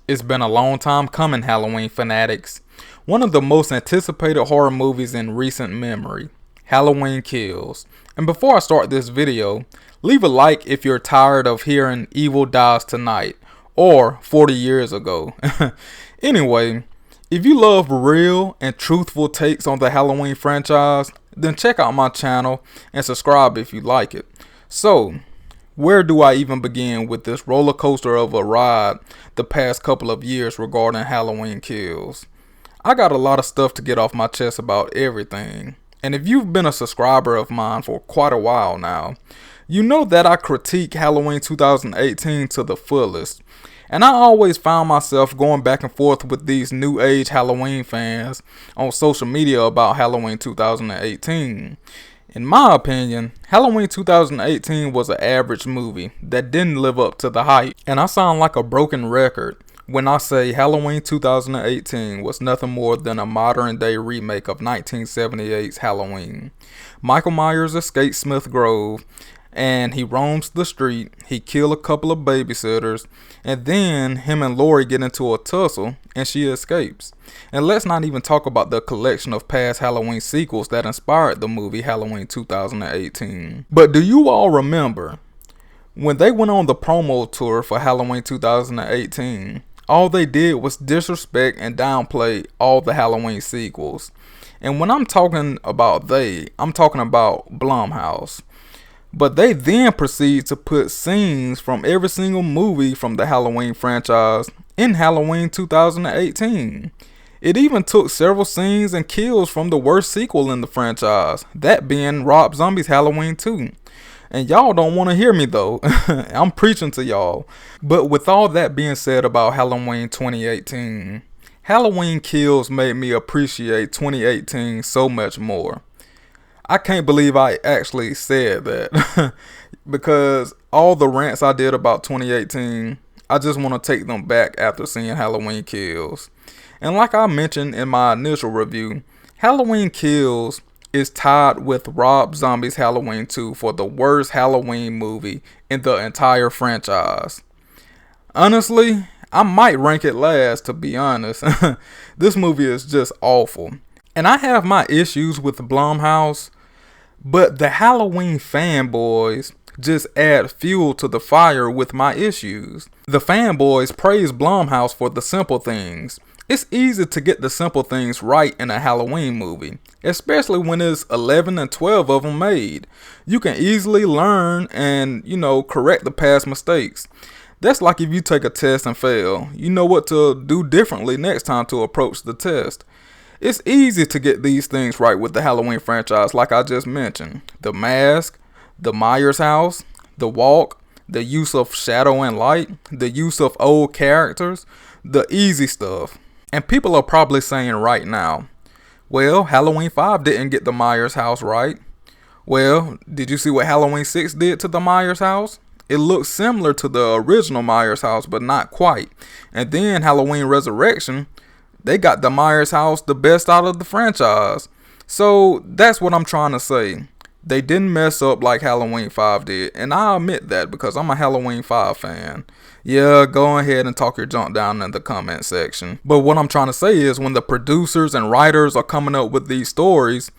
It's been a long time coming, Halloween fanatics. One of the most anticipated horror movies in recent memory, Halloween Kills. And before I start this video, leave a like if you're tired of hearing Evil Dies Tonight or 40 years ago. Anyway, if you love real and truthful takes on the Halloween franchise, then check out my channel and subscribe if you like it. So, where do I even begin with this roller coaster of a ride the past couple of years regarding Halloween Kills? I got a lot of stuff to get off my chest about everything. And if you've been a subscriber of mine for quite a while now, you know that I critique Halloween 2018 to the fullest. And I always found myself going back and forth with these new age Halloween fans on social media about Halloween 2018. In my opinion, Halloween 2018 was an average movie that didn't live up to the hype. And I sound like a broken record when I say Halloween 2018 was nothing more than a modern day remake of 1978's Halloween. Michael Myers escapes Smith Grove and he roams the street, he kills a couple of babysitters, and then him and Laurie get into a tussle and she escapes. And let's not even talk about the collection of past Halloween sequels that inspired the movie Halloween 2018. But do you all remember when they went on the promo tour for Halloween 2018, all they did was disrespect and downplay all the Halloween sequels. And when I'm talking about I'm talking about Blumhouse. But they then proceed to put scenes from every single movie from the Halloween franchise in Halloween 2018. It even took several scenes and kills from the worst sequel in the franchise, that being Rob Zombie's Halloween 2. And y'all don't want to hear me though. I'm preaching to y'all. But with all that being said about Halloween 2018, Halloween Kills made me appreciate 2018 so much more. I can't believe I actually said that because all the rants I did about 2018, I just want to take them back after seeing Halloween Kills. And like I mentioned in my initial review, Halloween Kills is tied with Rob Zombie's Halloween 2 for the worst Halloween movie in the entire franchise. Honestly, I might rank it last, to be honest. This movie is just awful. And I have my issues with Blumhouse, but the Halloween fanboys just add fuel to the fire with my issues. The fanboys praise Blumhouse for the simple things. It's easy to get the simple things right in a Halloween movie, especially when there's 11 and 12 of them made. You can easily learn and, correct the past mistakes. That's like if you take a test and fail. You know what to do differently next time to approach the test. It's easy to get these things right with the Halloween franchise like I just mentioned. The mask, the Myers house, the walk, the use of shadow and light, the use of old characters, the easy stuff. And people are probably saying right now, well, Halloween 5 didn't get the Myers house right. Well, did you see what Halloween 6 did to the Myers house? It looks similar to the original Myers house, but not quite. And then Halloween Resurrection, they got the Myers house the best out of the franchise. So that's what I'm trying to say. They didn't mess up like Halloween 5 did. And I admit that because I'm a Halloween 5 fan. Yeah, go ahead and talk your junk down in the comment section. But what I'm trying to say is when the producers and writers are coming up with these stories,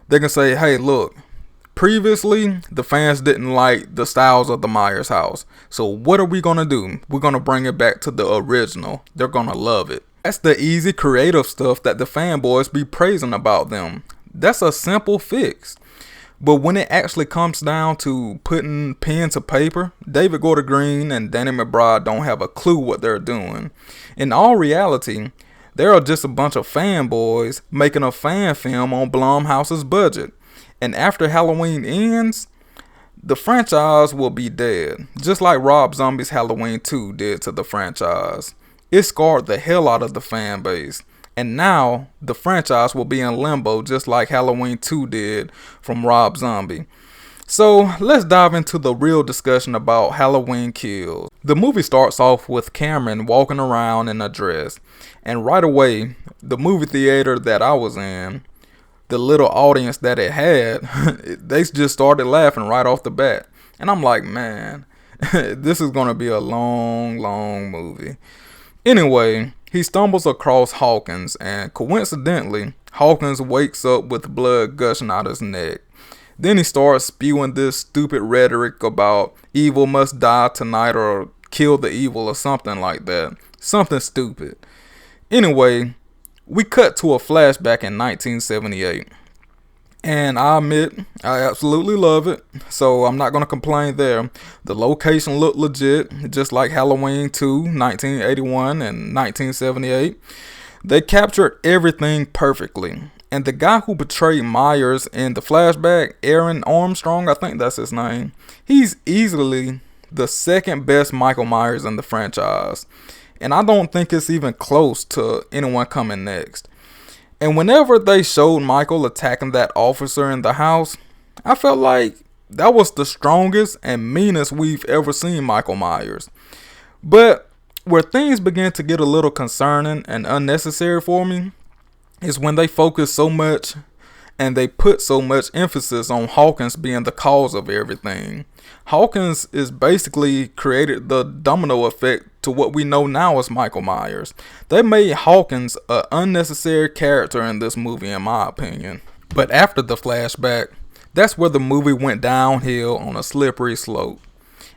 they can say, hey, look, previously the fans didn't like the styles of the Myers house. So what are we going to do? We're going to bring it back to the original. They're going to love it. That's the easy creative stuff that the fanboys be praising about them. That's a simple fix. But when it actually comes down to putting pen to paper, David Gordon Green and Danny McBride don't have a clue what they're doing. In all reality, they are just a bunch of fanboys making a fan film on Blumhouse's budget. And after Halloween ends, the franchise will be dead, just like Rob Zombie's Halloween 2 did to the franchise. It scarred the hell out of the fan base. And now the franchise will be in limbo just like Halloween 2 did from Rob Zombie. So let's dive into the real discussion about Halloween Kills. The movie starts off with Cameron walking around in a dress. And right away, the movie theater that I was in, the little audience that it had, they just started laughing right off the bat. And I'm like, man, this is going to be a long, long movie. Anyway, he stumbles across Hawkins, and coincidentally, Hawkins wakes up with blood gushing out his neck. Then he starts spewing this stupid rhetoric about evil must die tonight or kill the evil or something like that. Something stupid. Anyway, we cut to a flashback in 1978. And I admit, I absolutely love it, so I'm not going to complain there. The location looked legit, just like Halloween 2, 1981 and 1978. They captured everything perfectly. And the guy who portrayed Myers in the flashback, Aaron Armstrong, I think that's his name, he's easily the second best Michael Myers in the franchise. And I don't think it's even close to anyone coming next. And whenever they showed Michael attacking that officer in the house, I felt like that was the strongest and meanest we've ever seen Michael Myers. But where things began to get a little concerning and unnecessary for me is when they focus so much and they put so much emphasis on Hawkins being the cause of everything. Hawkins is basically created the domino effect to what we know now as Michael Myers. They made Hawkins an unnecessary character in this movie, in my opinion. But after the flashback, that's where the movie went downhill on a slippery slope.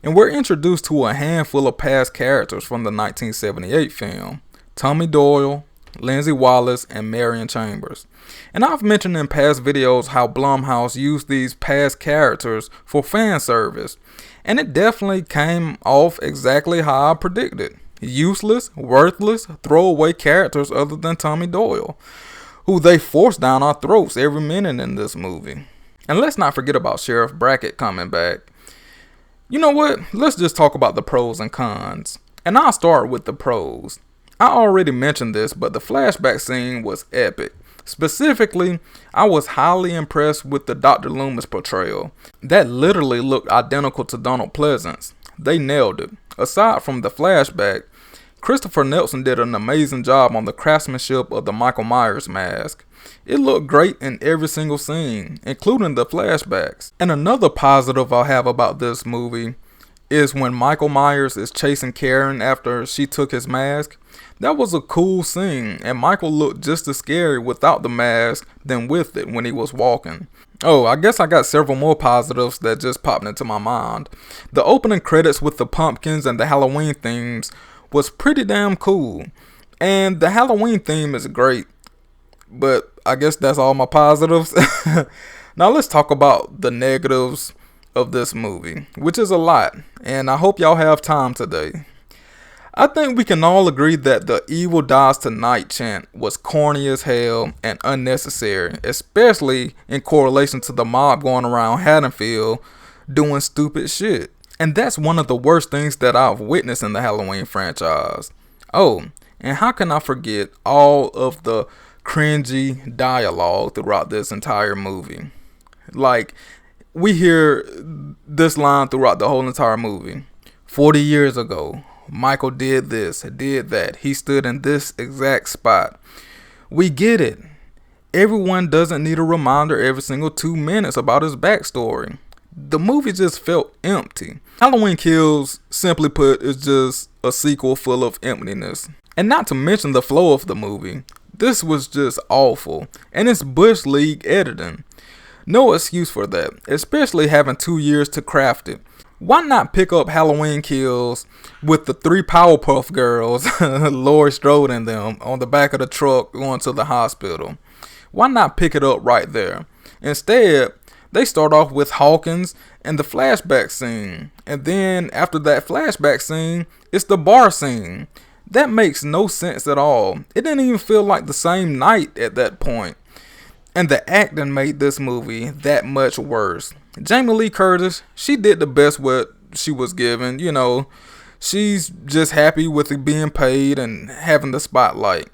And we're introduced to a handful of past characters from the 1978 film. Tommy Doyle, Lindsay Wallace, and Marion Chambers. And I've mentioned in past videos how Blumhouse used these past characters for fan service. And it definitely came off exactly how I predicted. Useless, worthless, throwaway characters other than Tommy Doyle, who they force down our throats every minute in this movie. And let's not forget about Sheriff Brackett coming back. You know what? Let's just talk about the pros and cons. And I'll start with the pros. I already mentioned this, but the flashback scene was epic. Specifically, I was highly impressed with the Dr. Loomis portrayal. That literally looked identical to Donald Pleasance. They nailed it. Aside from the flashback, Christopher Nelson did an amazing job on the craftsmanship of the Michael Myers mask. It looked great in every single scene, including the flashbacks. And another positive I have about this movie is when Michael Myers is chasing Karen after she took his mask. That was a cool scene, and Michael looked just as scary without the mask than with it when he was walking. Oh, I guess I got several more positives that just popped into my mind. The opening credits with the pumpkins and the Halloween themes was pretty damn cool. And the Halloween theme is great, but I guess that's all my positives. Now let's talk about the negatives of this movie, which is a lot, and I hope y'all have time today. I think we can all agree that the "Evil Dies Tonight" chant was corny as hell and unnecessary, especially in correlation to the mob going around Haddonfield doing stupid shit. And that's one of the worst things that I've witnessed in the Halloween franchise. Oh, and how can I forget all of the cringy dialogue throughout this entire movie? Like, we hear this line throughout the whole entire movie. 40 years ago, Michael did this, did that. He stood in this exact spot. We get it. Everyone doesn't need a reminder every single 2 minutes about his backstory. The movie just felt empty. Halloween Kills, simply put, is just a sequel full of emptiness. And not to mention the flow of the movie. This was just awful. And it's Bush League editing. No excuse for that, especially having 2 years to craft it. Why not pick up Halloween Kills with the 3 Powerpuff Girls, Laurie Strode and them, on the back of the truck going to the hospital? Why not pick it up right there? Instead, they start off with Hawkins and the flashback scene. And then after that flashback scene, it's the bar scene. That makes no sense at all. It didn't even feel like the same night at that point. And the acting made this movie that much worse. Jamie Lee Curtis, she did the best what she was given. You know, she's just happy with it being paid and having the spotlight.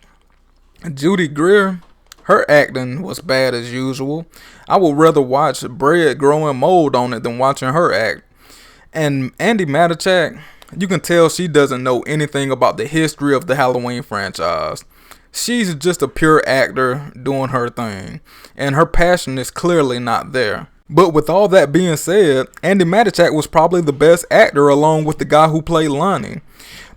Judy Greer, her acting was bad as usual. I would rather watch bread growing mold on it than watching her act. And Andi Matichak, you can tell she doesn't know anything about the history of the Halloween franchise. She's just a pure actor doing her thing, and her passion is clearly not there. But with all that being said, Andi Matichak was probably the best actor along with the guy who played Lonnie.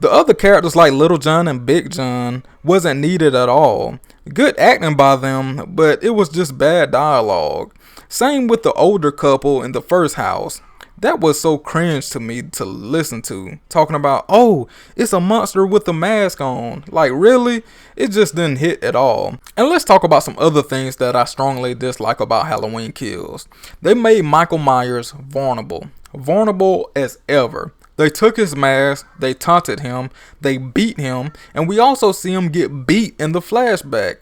The other characters like Little John and Big John wasn't needed at all. Good acting by them, but it was just bad dialogue. Same with the older couple in the first house. That was so cringe to me to listen to. Talking about, oh, it's a monster with a mask on. Like, really? It just didn't hit at all. And let's talk about some other things that I strongly dislike about Halloween Kills. They made Michael Myers vulnerable. Vulnerable as ever. They took his mask, they taunted him, they beat him, and we also see him get beat in the flashback.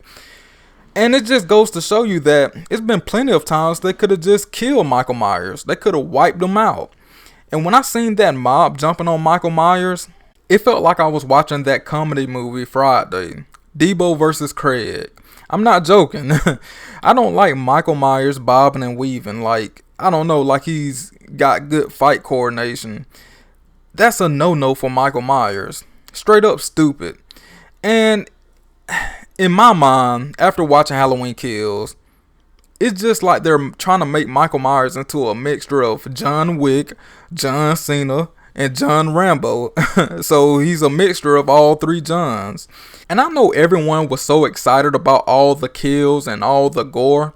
And it just goes to show you that it's been plenty of times they could have just killed Michael Myers. They could have wiped him out. And when I seen that mob jumping on Michael Myers, it felt like I was watching that comedy movie Friday. Debo versus Craig. I'm not joking. I don't like Michael Myers bobbing and weaving. Like, I don't know, like he's got good fight coordination. That's a no-no for Michael Myers. Straight up stupid. And in my mind, after watching Halloween Kills, it's just like they're trying to make Michael Myers into a mixture of John Wick, John Cena, and John Rambo. So he's a mixture of all three Johns. And I know everyone was so excited about all the kills and all the gore,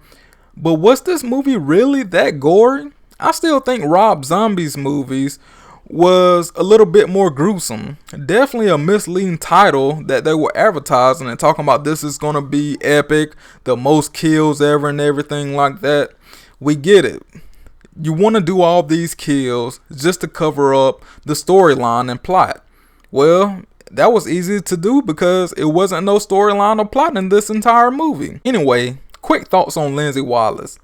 but was this movie really that gory? I still think Rob Zombie's movies was a little bit more gruesome. Definitely a misleading title that they were advertising and talking about this is going to be epic, the most kills ever and everything like that. We get it. You want to do all these kills just to cover up the storyline and plot. Well, that was easy to do because it wasn't no storyline or plot in this entire movie. Anyway, quick thoughts on Lindsay Wallace.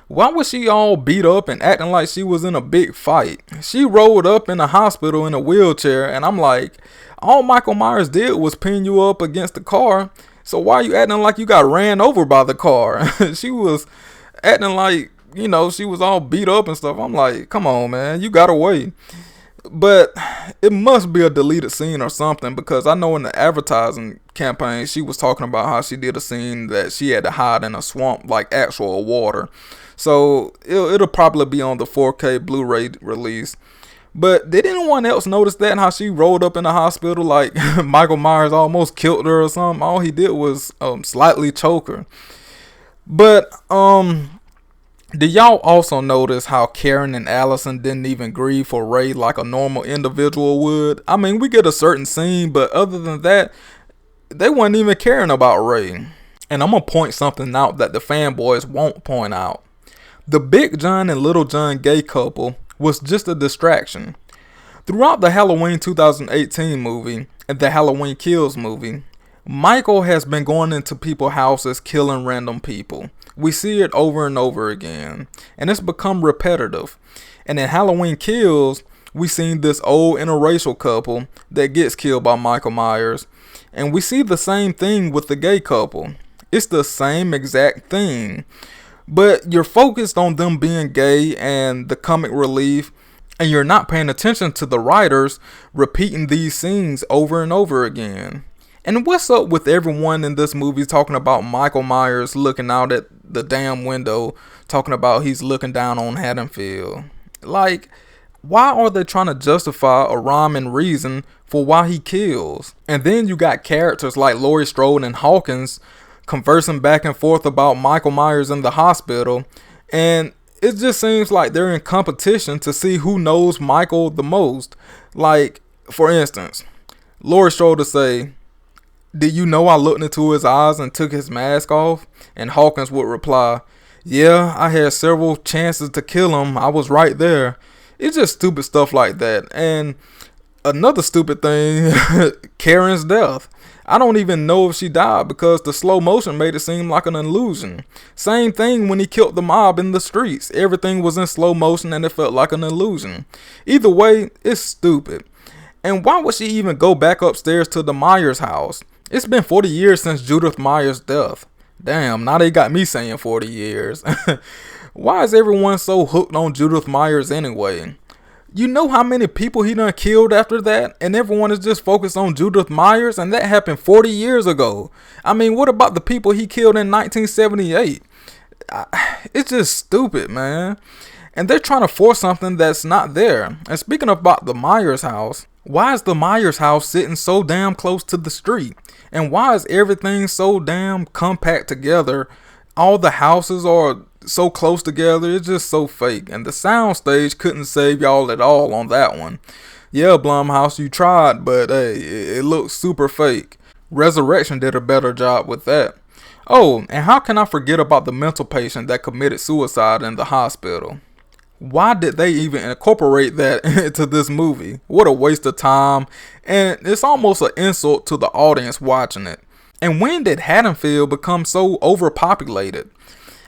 Why was she all beat up and acting like she was in a big fight? She rolled up in a hospital in a wheelchair, and I'm like, all Michael Myers did was pin you up against the car, so why are you acting like you got ran over by the car? She was acting like, you know, she was all beat up and stuff. I'm like, come on, man, you got away. But it must be a deleted scene or something, because I know in the advertising campaign, she was talking about how she did a scene that she had to hide in a swamp, like actual water. So it'll probably be on the 4K Blu-ray release. But did anyone else notice that, how she rolled up in the hospital like Michael Myers almost killed her or something? All he did was slightly choke her. But did y'all also notice how Karen and Allison didn't even grieve for Ray like a normal individual would? I mean, we get a certain scene, but other than that, they weren't even caring about Ray. And I'm going to point something out that the fanboys won't point out. The Big John and Little John gay couple was just a distraction. Throughout the Halloween 2018 movie and the Halloween Kills movie, Michael has been going into people's houses killing random people. We see it over and over again, and it's become repetitive. And in Halloween Kills, we seen this old interracial couple that gets killed by Michael Myers, and we see the same thing with the gay couple. It's the same exact thing. But you're focused on them being gay and the comic relief, and you're not paying attention to the writers repeating these scenes over and over again. And what's up with everyone in this movie talking about Michael Myers looking out at the damn window, talking about he's looking down on Haddonfield? Like, why are they trying to justify a rhyme and reason for why he kills? And then you got characters like Laurie Strode and Hawkins conversing back and forth about Michael Myers in the hospital, and it just seems like they're in competition to see who knows Michael the most. Like, for instance, Laurie Strode to say, "Did you know I looked into his eyes and took his mask off?" And Hawkins would reply, "Yeah, I had several chances to kill him. I was right there." It's just stupid stuff like that. And another stupid thing, Karen's death. I don't even know if she died because the slow motion made it seem like an illusion. Same thing when he killed the mob in the streets. Everything was in slow motion and it felt like an illusion. Either way, it's stupid. And why would she even go back upstairs to the Myers house? It's been 40 years since Judith Myers' death. Damn, now they got me saying 40 years. Why is everyone so hooked on Judith Myers anyway? You know how many people he done killed after that? And everyone is just focused on Judith Myers, and that happened 40 years ago. I mean, what about the people he killed in 1978? It's just stupid, man. And they're trying to force something that's not there. And speaking about the Myers house, Why is the Myers house sitting so damn close to the street? And why is everything so damn compact together? All the houses are so close together. It's just so fake. And the soundstage couldn't save y'all at all on that one. Yeah, Blumhouse, you tried, but hey, it looks super fake. Resurrection did a better job with that. Oh, and how can I forget about the mental patient that committed suicide in the hospital? Why did they even incorporate that into this movie? What a waste of time, and it's almost an insult to the audience watching it. And when did Haddonfield become so overpopulated?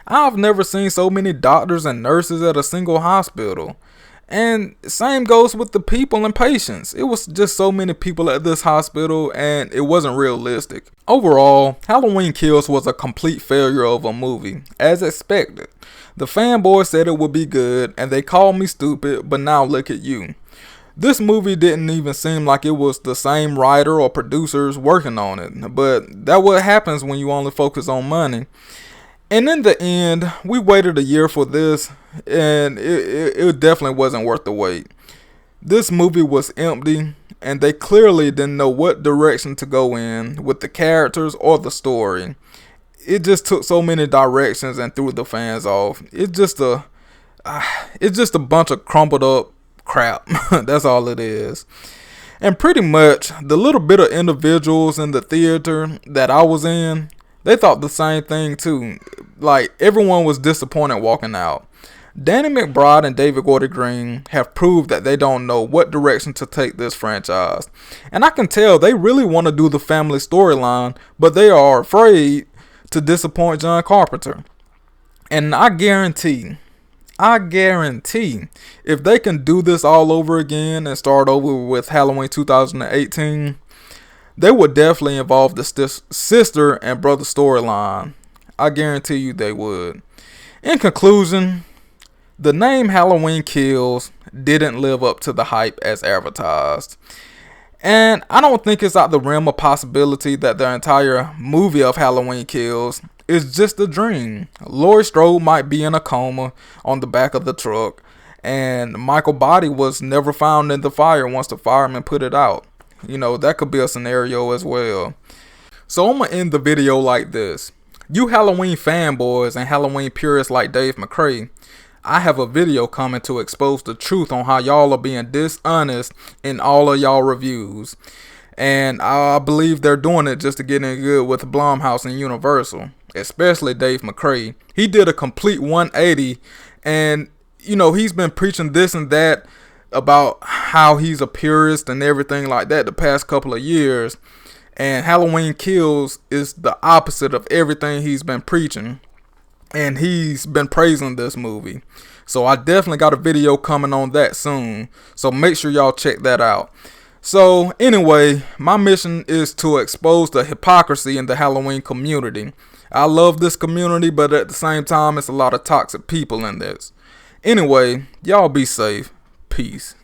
I've never seen so many doctors and nurses at a single hospital. And same goes with the people and patients. It was just so many people at this hospital and it wasn't realistic. Overall, Halloween Kills was a complete failure of a movie, as expected. The Fanboys said it would be good and they called me stupid, but now look at you. This movie didn't even seem like it was the same writer or producers working on it, but that's what happens when you only focus on money. And in the end, we waited a year for this, and it definitely wasn't worth the wait. This movie was empty, and they clearly didn't know what direction to go in with the characters or the story. It just took so many directions and threw the fans off. It's just a bunch of crumpled up crap. That's all it is. And pretty much the little bit of individuals in the theater that I was in, they thought the same thing too. Like, everyone was disappointed walking out. Danny McBride and David Gordon Green have proved that they don't know what direction to take this franchise. And I can tell they really want to do the family storyline, but they are afraid to disappoint John Carpenter. And I guarantee, if they can do this all over again and start over with Halloween 2018, they would definitely involve the sister and brother storyline. I guarantee you they would. In conclusion, the name Halloween Kills didn't live up to the hype as advertised. And I don't think it's out the realm of possibility that the entire movie of Halloween Kills is just a dream. Laurie Strode might be in a coma on the back of the truck, and Michael's body was never found in the fire once the firemen put it out. You know, that could be a scenario as well. So I'm going to end the video like this. You Halloween fanboys and Halloween purists like Dave McCray, I have a video coming to expose the truth on how y'all are being dishonest in all of y'all reviews. And I believe they're doing it just to get in good with Blumhouse and Universal, especially Dave McCray. He did a complete 180, and you know, he's been preaching this and that about how he's a purist and everything like that the past couple of years. And Halloween Kills is the opposite of everything he's been preaching. And he's been praising this movie. So I definitely got a video coming on that soon. So make sure y'all check that out. So anyway, my mission is to expose the hypocrisy in the Halloween community. I love this community, but at the same time, it's a lot of toxic people in this. Anyway, y'all be safe. Peace.